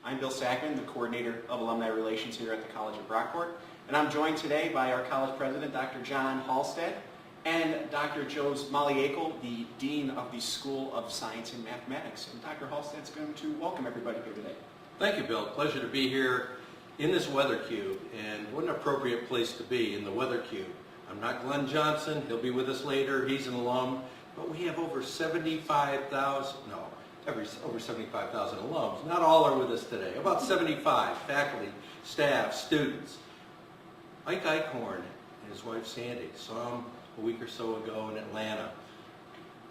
I'm Bill Sachman, the Coordinator of Alumni Relations here at the College of Brockport, and I'm joined today by our College President, Dr. John Halstead, and Dr. Jose Maliekal, the Dean of the School of Science and Mathematics. And Dr. Halstead's going to welcome everybody here today. Thank you, Bill. Pleasure to be here in this weather cube, and what an appropriate place to be in the weather cube. I'm not Glenn Johnson, he'll be with us later, he's an alum, but we have over 75,000 alums. Not all are with us today, about 75 faculty, staff, students. Ike Eichhorn and his wife Sandy saw him a week or so ago in Atlanta.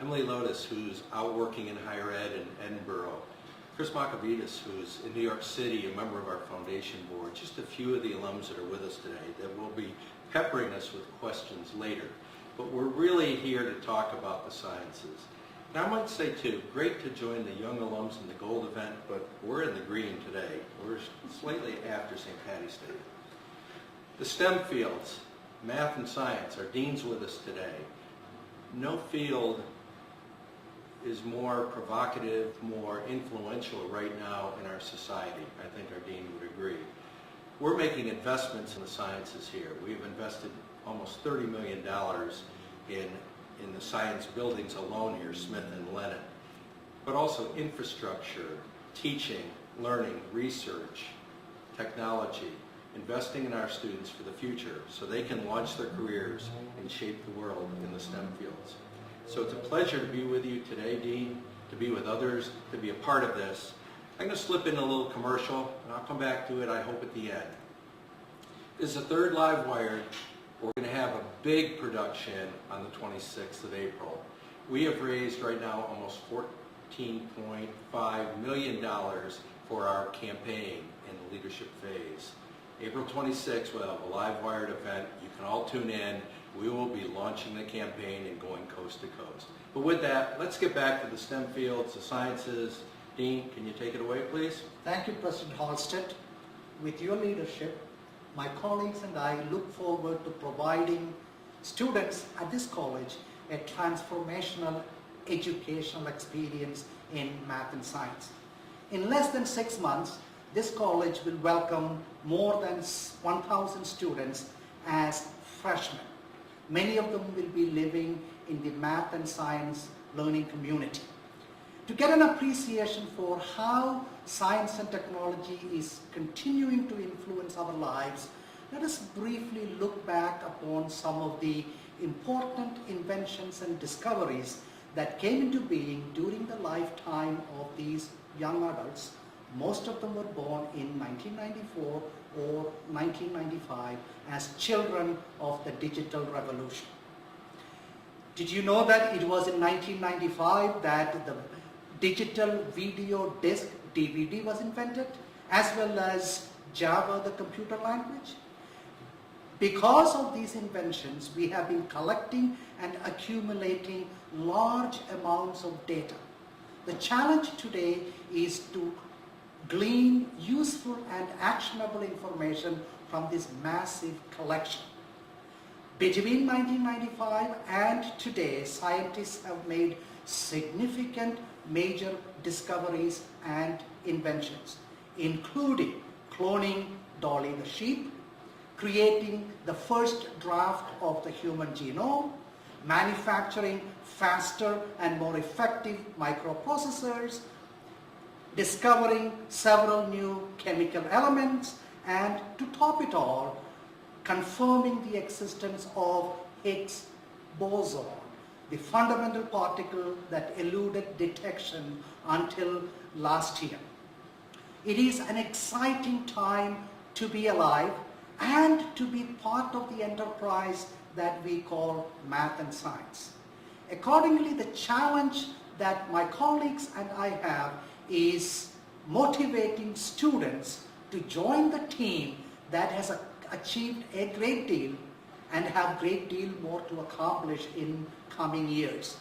Emily Lotus, who's out working in higher ed in Edinburgh. Chris Makavides, who's in New York City, a member of our foundation board. Just a few of the alums that are with us today that will be peppering us with questions later. But we're really here to talk about the sciences. And I might say too, great to join the young alums in the gold event, but we're in the green today. We're slightly after St. Patty's Day. The STEM fields, math and science, our dean's with us today. No field is more provocative, more influential right now in our society. I think our dean would agree. We're making investments in the sciences here. We've invested almost $30 million in the science buildings alone here, Smith and Lennon, but also infrastructure, teaching, learning, research, technology, investing in our students for the future so they can launch their careers and shape the world in the STEM fields. So it's a pleasure to be with you today, Dean, to be with others, to be a part of this. I'm going to slip in a little commercial, and I'll come back to it, I hope, at the end. This is the third Live Wired. We're going to have a big production on the 26th of April. We have raised right now almost $14.5 million for our campaign in the leadership phase. April 26th, we'll have a Live Wired event. You can all tune in. We will be launching the campaign and going coast to coast. But with that, let's get back to the STEM fields, the sciences. Dean, can you take it away, please? Thank you, President Halstead. With your leadership, my colleagues and I look forward to providing students at this college a transformational educational experience in math and science. In less than 6 months, this college will welcome more than 1,000 students as freshmen. Many of them will be living in the math and science learning community. To get an appreciation for how science and technology is continuing to influence our lives, let us briefly look back upon some of the important inventions and discoveries that came into being during the lifetime of these young adults. Most of them were born in 1994 or 1995 as children of the digital revolution. Did you know that it was in 1995 that the digital video disc DVD was invented, as well as Java, the computer language? Because of these inventions, we have been collecting and accumulating large amounts of data. The challenge today is to glean useful and actionable information from this massive collection. Between 1995 and today, scientists have made significant major discoveries and inventions, including cloning Dolly the sheep, creating the first draft of the human genome, manufacturing faster and more effective microprocessors, discovering several new chemical elements, and to top it all, confirming the existence of Higgs boson, the fundamental particle that eluded detection until last year. It is an exciting time to be alive and to be part of the enterprise that we call math and science. Accordingly, the challenge that my colleagues and I have is motivating students to join the team that has achieved a great deal and have great deal more to accomplish in coming years.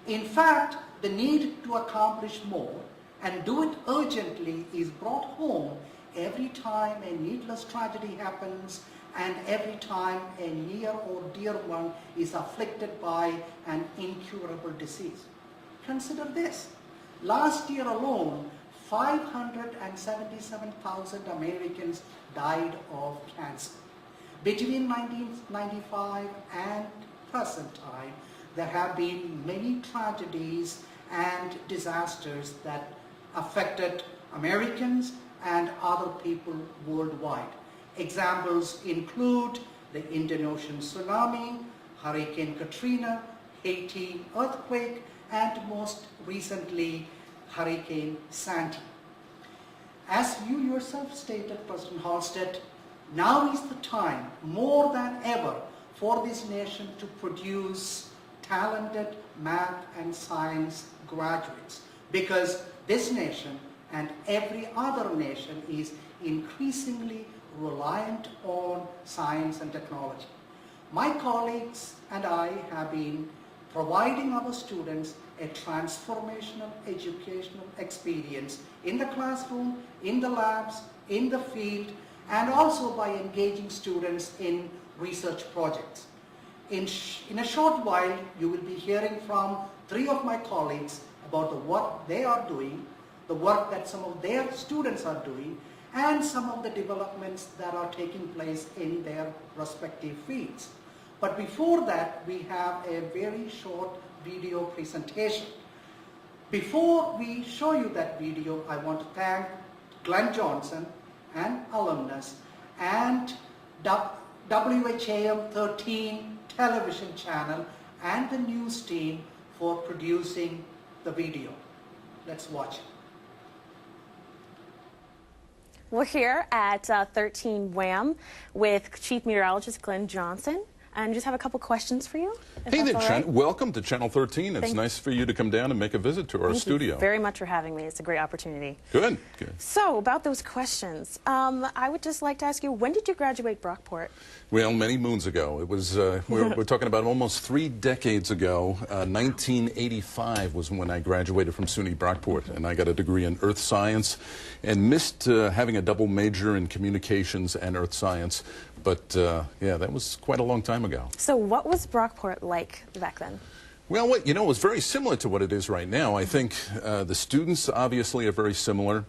In fact, the need to accomplish more and do it urgently is brought home every time a needless tragedy happens and every time a near or dear one is afflicted by an incurable disease. Consider this. Last year alone, 577,000 Americans died of cancer. Between 1995 and present time, there have been many tragedies and disasters that affected Americans and other people worldwide. Examples include the Indian Ocean tsunami, Hurricane Katrina, Haiti earthquake, and most recently, Hurricane Sandy. As you yourself stated, President Halstead, now is the time, more than ever, for this nation to produce talented math and science graduates, because this nation and every other nation is increasingly reliant on science and technology. My colleagues and I have been providing our students a transformational educational experience in the classroom, in the labs, in the field, and also by engaging students in research projects. In a short while, you will be hearing from 3 of my colleagues about the work they are doing, the work that some of their students are doing, and some of the developments that are taking place in their respective fields. But before that, we have a very short video presentation. Before we show you that video, I want to thank Glenn Johnson, an alumnus, and WHAM 13 television channel and the news team for producing the video. Let's watch it. We're here at 13 WHAM with Chief Meteorologist Glenn Johnson. And just have a couple questions for you. Hey there, right. welcome to Channel 13. It's nice for you to come down and make a visit to our Thank studio. you very much for having me. It's a great opportunity. Good. So, about those questions, I would just like to ask you, when did you graduate Brockport? Well, many moons ago. It was, we're talking about almost 3 decades ago. 1985 was when I graduated from SUNY Brockport, and I got a degree in earth science and missed having a double major in communications and earth science. But, yeah, that was quite a long time ago. So what was Brockport like back then? Well, it was very similar to what it is right now. I think the students obviously are very similar.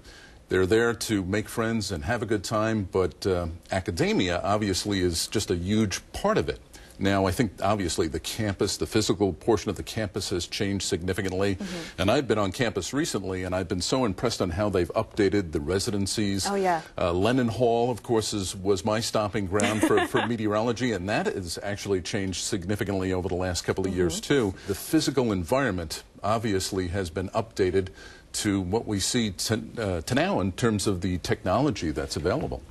They're there to make friends and have a good time, but academia obviously is just a huge part of it. Now, I think obviously the campus, the physical portion of the campus has changed significantly. And I've been on campus recently, and I've been so impressed on how they've updated the residencies. Oh, yeah. Lennon Hall, of course, was my stomping ground for meteorology, and that has actually changed significantly over the last couple of years, too. The physical environment obviously has been updated to what we see to now in terms of the technology that's available.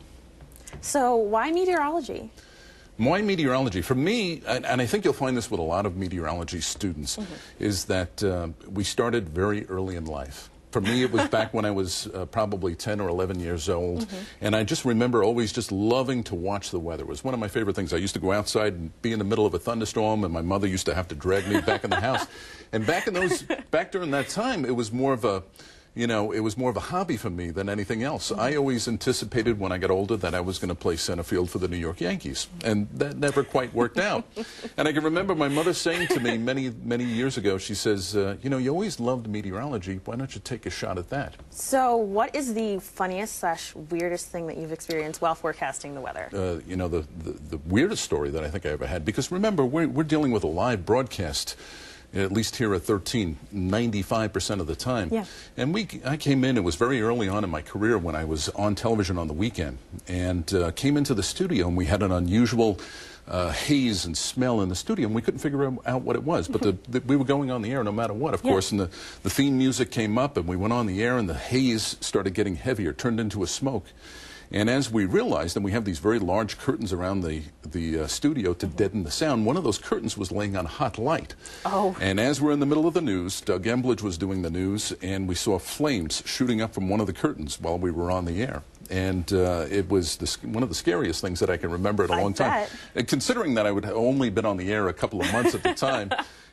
So why meteorology? Why meteorology? For me, and I think you'll find this with a lot of meteorology students, is that we started very early in life. For me, it was back when I was probably 10 or 11 years old, and I just remember always just loving to watch the weather. It was one of my favorite things. I used to go outside and be in the middle of a thunderstorm, and my mother used to have to drag me back in the house. And back during that time, it was more of a, it was more of a hobby for me than anything else. I always anticipated when I got older that I was going to play center field for the New York Yankees, and that never quite worked out. And I can remember my mother saying to me many years ago, she says, you always loved meteorology, why don't you take a shot at that? So what is the funniest / weirdest thing that you've experienced while forecasting the weather? The weirdest story that I think I ever had, because remember, we're dealing with a live broadcast, at least here at 13, 95% of the time. Yeah. And I came in, it was very early on in my career when I was on television on the weekend, and came into the studio, and we had an unusual haze and smell in the studio, and we couldn't figure out what it was. But we were going on the air no matter what, of course, and the theme music came up, and we went on the air, and the haze started getting heavier, turned into a smoke. And as we realized, and we have these very large curtains around the studio to deaden the sound, one of those curtains was laying on hot light. Oh. And as we're in the middle of the news, Doug Embledge was doing the news, and we saw flames shooting up from one of the curtains while we were on the air. And it was one of the scariest things that I can remember in a long time. And considering that I would have only been on the air a couple of months at the time,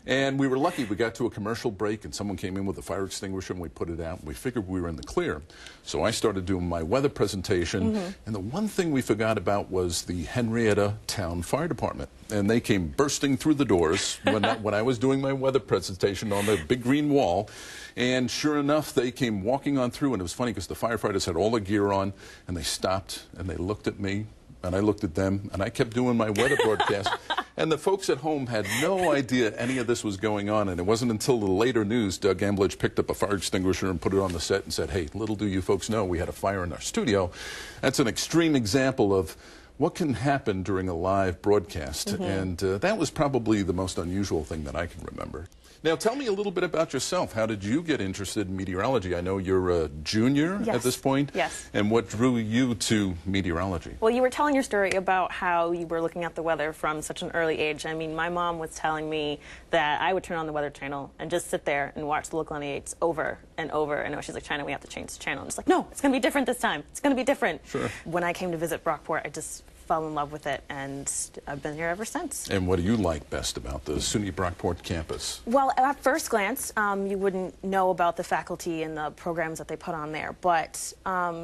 And we were lucky. We got to a commercial break, and someone came in with a fire extinguisher, and we put it out. And we figured we were in the clear. So I started doing my weather presentation, and the one thing we forgot about was the Henrietta Town Fire Department. And they came bursting through the doors when I was doing my weather presentation on the big green wall. And sure enough, they came walking on through, and it was funny because the firefighters had all their gear on, and they stopped, and they looked at me, and I looked at them, and I kept doing my weather broadcast. And the folks at home had no idea any of this was going on, and it wasn't until the later news Doug Ambledge picked up a fire extinguisher and put it on the set and said, hey, little do you folks know we had a fire in our studio. That's an extreme example of what can happen during a live broadcast, and that was probably the most unusual thing that I can remember. Now, tell me a little bit about yourself. How did you get interested in meteorology? I know you're a junior at this point. Yes. And what drew you to meteorology? Well, you were telling your story about how you were looking at the weather from such an early age. I mean, my mom was telling me that I would turn on the Weather Channel and just sit there and watch the local 98s over and over. And she's like, Chyna, we have to change the channel. And it's like, no, it's going to be different this time. It's going to be different. Sure. When I came to visit Brockport, I just fell in love with it, and I've been here ever since. And what do you like best about the SUNY Brockport campus? Well, at first glance, you wouldn't know about the faculty and the programs that they put on there. But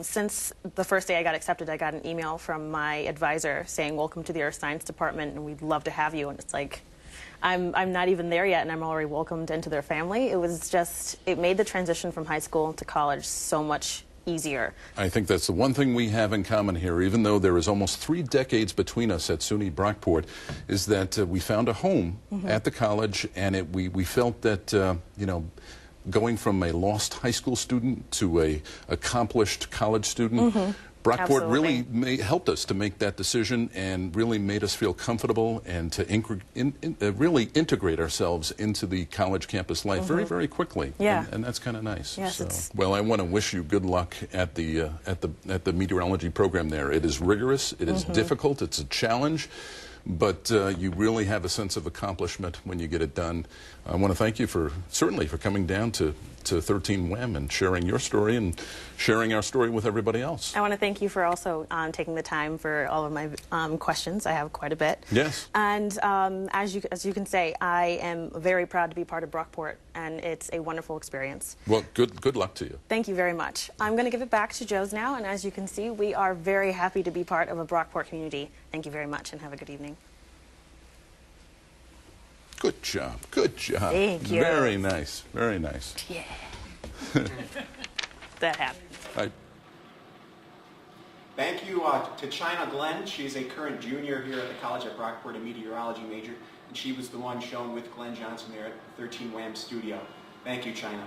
since the first day I got accepted, I got an email from my advisor saying, welcome to the Earth Science Department, and we'd love to have you. And it's like, I'm not even there yet, and I'm already welcomed into their family. It was just, it made the transition from high school to college so much easier. I think that's the one thing we have in common here, even though there is almost 3 decades between us at SUNY Brockport, is that we found a home at the college, and we felt that, you know, going from a lost high school student to a accomplished college student, Brockport really helped us to make that decision and really made us feel comfortable and to really integrate ourselves into the college campus life very, very quickly. Yeah. And that's kind of nice. Yes, so, well, I want to wish you good luck at the meteorology program there. It is rigorous. It is difficult. It's a challenge. But you really have a sense of accomplishment when you get it done. I want to thank you certainly for coming down to 13 WHAM and sharing your story and sharing our story with everybody else. I want to thank you for also taking the time for all of my questions. I have quite a bit. Yes. And as you can say, I am very proud to be part of Brockport, and it's a wonderful experience. Well, good luck to you. Thank you very much. I'm going to give it back to Joe's now, and as you can see, we are very happy to be part of a Brockport community. Thank you very much, and have a good evening. Good job. Good job. Thank you. Very nice. Very nice. Yeah. That happened. Thank you to Chyna Glenn. She's a current junior here at the college at Brockport, a meteorology major, and she was the one shown with Glenn Johnson there at 13 WHAM studio. Thank you, Chyna.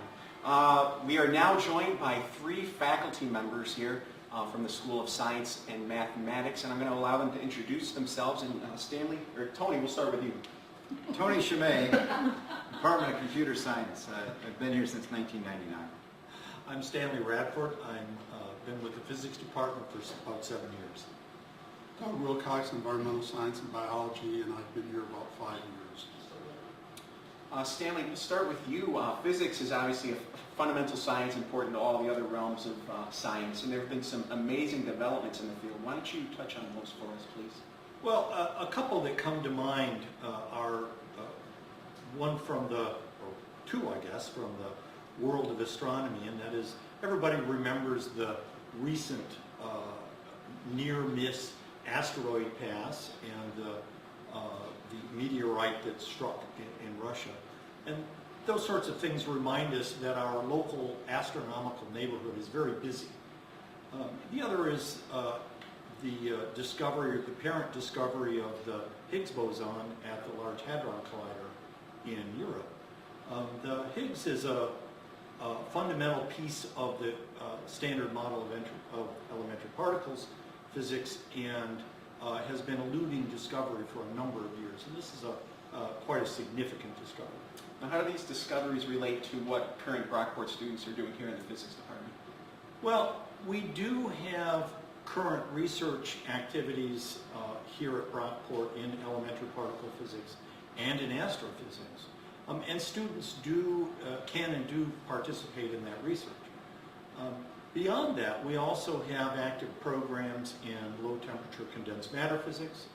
We are now joined by 3 faculty members here from the School of Science and Mathematics, and I'm going to allow them to introduce themselves. And Tony, we'll start with you. Tony Chyna, Department of Computer Science. I've been here since 1999. I'm Stanley Radford. I've been with the Physics Department for about 7 years. Wilcox, Environmental Science and Biology, and I've been here about 5 years. Stanley, we'll start with you. Physics is obviously a fundamental science important to all the other realms of science, and there have been some amazing developments in the field. Why don't you touch on those for us, please? Well, a couple that come to mind are one from or 2, I guess, from the world of astronomy, and that is everybody remembers the recent near-miss asteroid pass and the meteorite that struck in Russia. And those sorts of things remind us that our local astronomical neighborhood is very busy. The other is the discovery, or the parent discovery of the Higgs boson at the Large Hadron Collider in Europe. The Higgs is a fundamental piece of the standard model of elementary particles physics, and has been eluding discovery for a number of years. And this is quite a significant discovery. Now, how do these discoveries relate to what current Brockport students are doing here in the physics department? Well, we do have current research activities here at Brockport in elementary particle physics and in astrophysics. And students can and do participate in that research. Beyond that, we also have active programs in low temperature condensed matter physics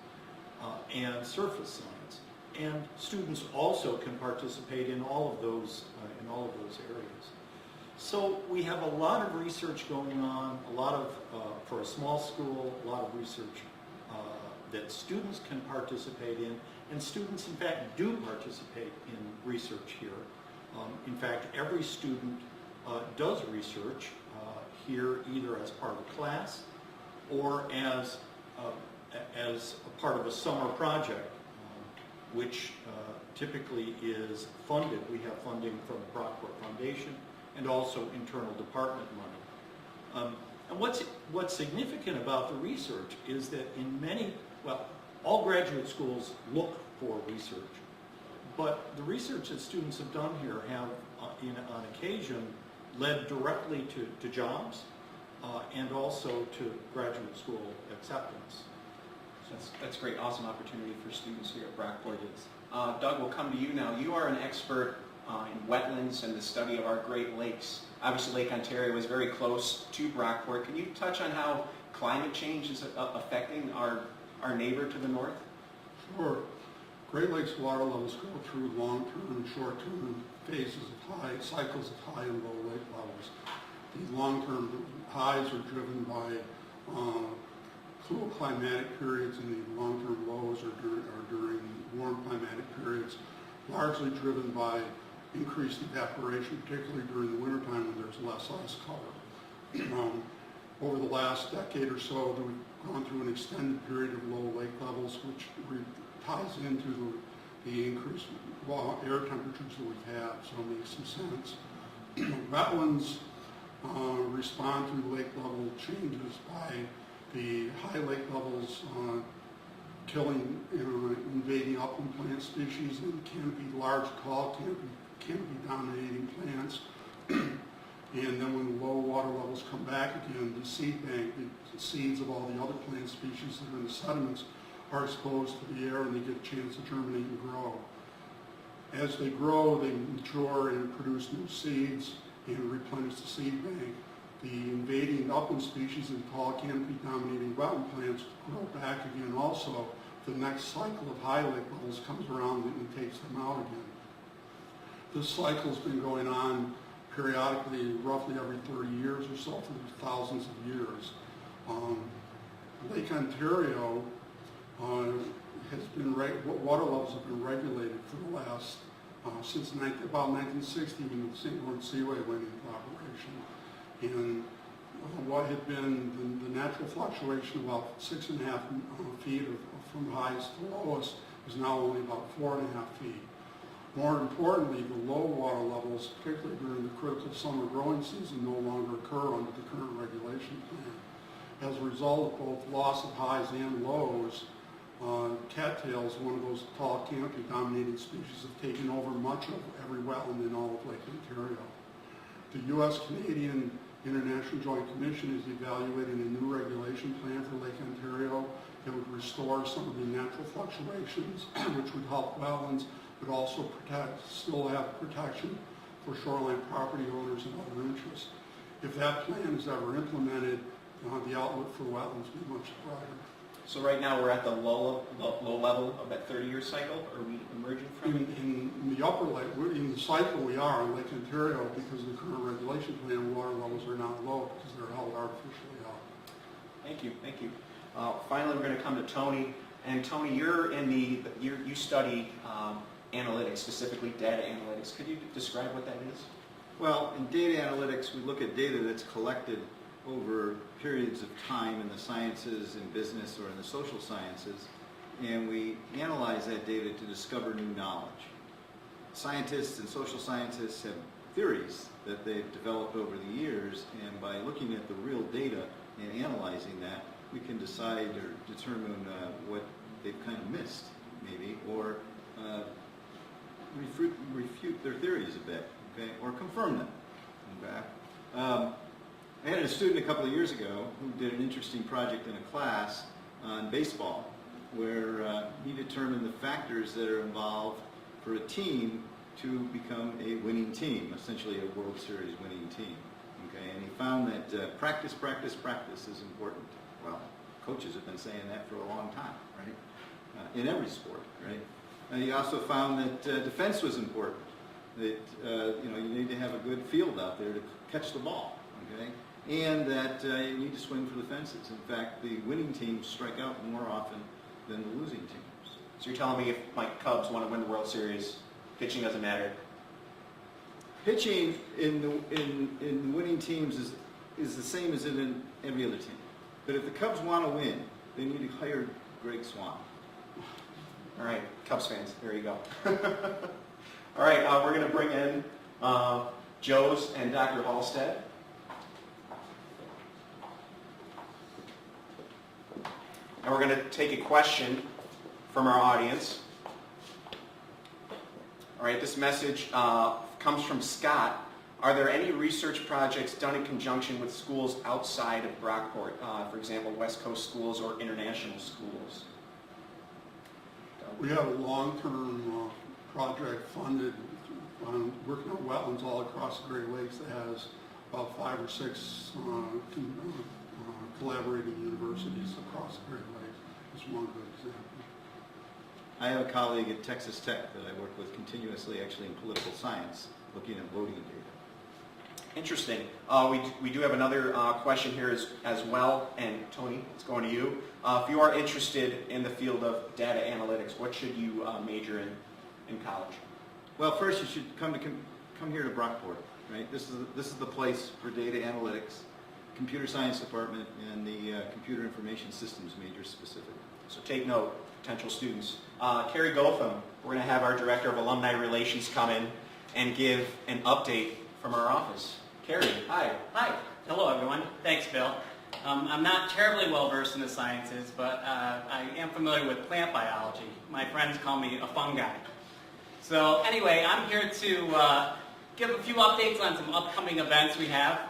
and surface science. And students also can participate in all of those areas. So we have a lot of research going on, a lot of, for a small school, a lot of research that students can participate in, and students in fact do participate in research here. In fact, every student does research here either as part of a class or as a part of a summer project, which typically is funded. We have funding from the Brockport Foundation and also internal department money. And what's significant about the research is that in many, well, all graduate schools look for research, but the research that students have done here have, on occasion, led directly to jobs and also to graduate school acceptance. That's great, awesome opportunity for students here at Brockport. Doug, we'll come to you now. You are an expert in wetlands and the study of our Great Lakes. Obviously, Lake Ontario is very close to Brockport. Can you touch on how climate change is affecting our neighbor to the north? Sure. Great Lakes water levels go through long-term and short-term phases of high, cycles of high and low lake levels. These long-term highs are driven by cool climatic periods, and the long-term lows are during warm climatic periods, largely driven by increased evaporation, particularly during the wintertime when there's less ice cover. Over the last decade or so, we've gone through an extended period of low lake levels, which ties into the increased air temperatures that we've had, so it makes some sense. Wetlands respond to lake level changes by the high lake levels killing, invading upland plant species and canopy, large tall canopy dominating plants. And then when the low water levels come back again, the seed bank, the seeds of all the other plant species that are in the sediments are exposed to the air and they get a chance to germinate and grow. As they grow, they mature and produce new seeds and replenish the seed bank. The invading upland species and tall canopy dominating wetland plants grow back again also. The next cycle of high lake levels comes around and takes them out again. This cycle's been going on periodically, roughly every 30 years or so for thousands of years. Lake Ontario has been, water levels have been regulated for the last, since about 1960 when the St. Lawrence Seaway went into operation. And what had been the natural fluctuation about 6.5 feet from highest to lowest is now only about 4.5 feet. More importantly, the low water levels, particularly during the critical summer growing season, no longer occur under the current regulation plan. As a result of both loss of highs and lows, cattails, one of those tall canopy dominating species, have taken over much of every wetland in all of Lake Ontario. The U.S.-Canadian International Joint Commission is evaluating a new regulation plan for Lake Ontario that would restore some of the natural fluctuations, which would help wetlands, but also still have protection for shoreline property owners and other interests. If that plan is ever implemented, the outlook for wetlands will be much brighter. So right now we're at the low level of that 30-year cycle. Are we emerging from it? In the upper lake, in the cycle we are in Lake Ontario, because of the current regulation plan, water levels are not low because they're held artificially up. Thank you, thank you. Finally, we're going to come to Tony. And Tony, you study analytics, specifically data analytics. Could you describe what that is? Well, in data analytics, we look at data that's collected over periods of time in the sciences, in business, or in the social sciences, and we analyze that data to discover new knowledge. Scientists and social scientists have theories that they've developed over the years, and by looking at the real data and analyzing that, we can decide or determine what they've kind of missed, maybe, or refute their theories a bit, okay, or confirm them. Okay? I had a student a couple of years ago who did an interesting project in a class on baseball, where he determined the factors that are involved for a team to become a winning team, essentially a World Series winning team. Okay, and he found that practice, practice, practice is important. Well, coaches have been saying that for a long time, right? In every sport, right? He also found that defense was important. That you need to have a good field out there to catch the ball, okay? And that you need to swing for the fences. In fact, the winning teams strike out more often than the losing teams. So you're telling me if my Cubs want to win the World Series, pitching doesn't matter? Pitching in winning teams is the same as in every other team. But if the Cubs want to win, they need to hire Greg Swan. All right, Cubs fans, there you go. All right, we're going to bring in Joe's and Dr. Halstead. And we're going to take a question from our audience. All right, this message comes from Scott. Are there any research projects done in conjunction with schools outside of Brockport? For example, West Coast schools or international schools? We have a long-term project funded on working on wetlands all across the Great Lakes that has about 5 or 6 collaborating universities across the Great Lakes. It's one good example. I have a colleague at Texas Tech that I work with continuously, actually in political science, looking at voting data. Interesting. We do have another question here as well, and Tony, it's going to you. If you are interested in the field of data analytics, what should you major in college? Well, first you should come here to Brockport, right? This is the place for data analytics, computer science department, and the computer information systems major specifically. So take note, potential students. Carrie Gotham, we're going to have our Director of Alumni Relations come in and give an update from our office. Carrie, hi. Hi. Hello, everyone. Thanks, Bill. I'm not terribly well versed in the sciences, but I am familiar with plant biology. My friends call me a fungi. So anyway, I'm here to give a few updates on some upcoming events we have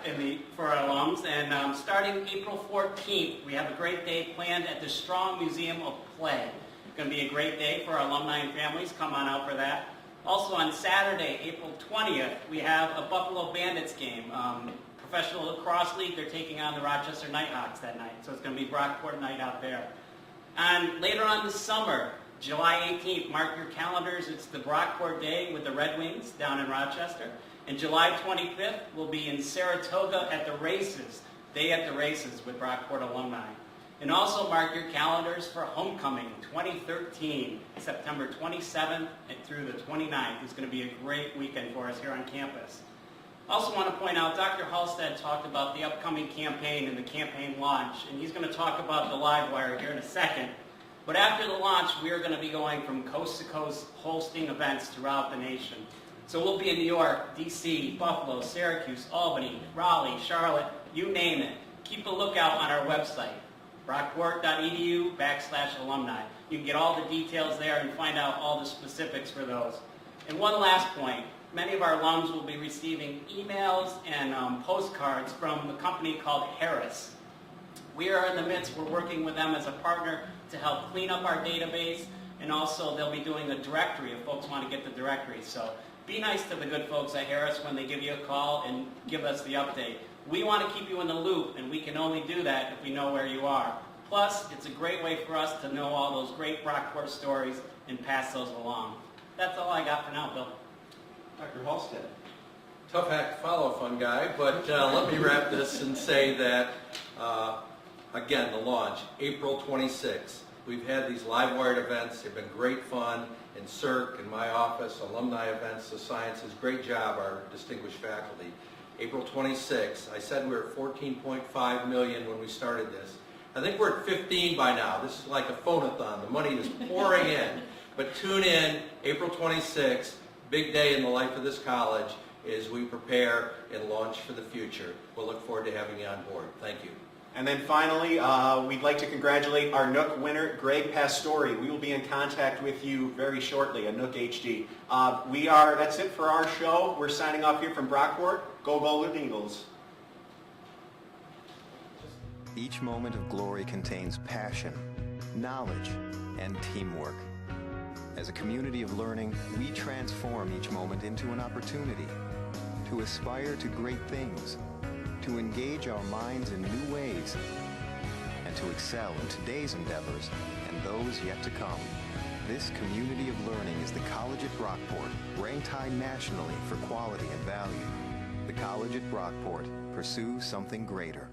for our alums. And starting April 14th, we have a great day planned at the Strong Museum of Play. It's going to be a great day for our alumni and families. Come on out for that. Also on Saturday, April 20th, we have a Buffalo Bandits game. Professional Lacrosse League, they're taking on the Rochester Nighthawks that night. So it's going to be Brockport night out there. And later on this summer, July 18th, mark your calendars. It's the Brockport Day with the Red Wings down in Rochester. And July 25th, we'll be in Saratoga at the races, Day at the Races with Brockport alumni. And also mark your calendars for Homecoming 2013, September 27th and through the 29th. It's going to be a great weekend for us here on campus. Also want to point out, Dr. Halstead talked about the upcoming campaign and the campaign launch, and he's going to talk about the live wire here in a second. But after the launch, we are going to be going from coast to coast, hosting events throughout the nation. So we'll be in New York, D.C., Buffalo, Syracuse, Albany, Raleigh, Charlotte, you name it. Keep a lookout on our website, brockport.edu/alumni. You can get all the details there and find out all the specifics for those. And one last point. Many of our alums will be receiving emails and postcards from a company called Harris. We are in the midst, we're working with them as a partner to help clean up our database, and also they'll be doing a directory if folks want to get the directory. So be nice to the good folks at Harris when they give you a call and give us the update. We want to keep you in the loop, and we can only do that if we know where you are. Plus, it's a great way for us to know all those great Brockport stories and pass those along. That's all I got for now, Bill. Dr. Halstead. Tough act to follow, fun guy, but let me wrap this and say that, again, the launch, April 26th. We've had these live wired events. They've been great fun in CERC, in my office, alumni events, the sciences. Great job, our distinguished faculty. April 26th. I said we were at 14.5 million when we started this. I think we're at 15 by now. This is like a phone-a-thon. The money is pouring in. But tune in, April 26th. Big day in the life of this college as we prepare and launch for the future. We'll look forward to having you on board. Thank you. And then finally, we'd like to congratulate our Nook winner, Greg Pastore. We will be in contact with you very shortly, a Nook HD. That's it for our show. We're signing off here from Brockport. Go Golden Eagles. Each moment of glory contains passion, knowledge, and teamwork. As a community of learning, we transform each moment into an opportunity to aspire to great things, to engage our minds in new ways, and to excel in today's endeavors and those yet to come. This community of learning is the College at Brockport, ranked high nationally for quality and value. The College at Brockport. Pursue something greater.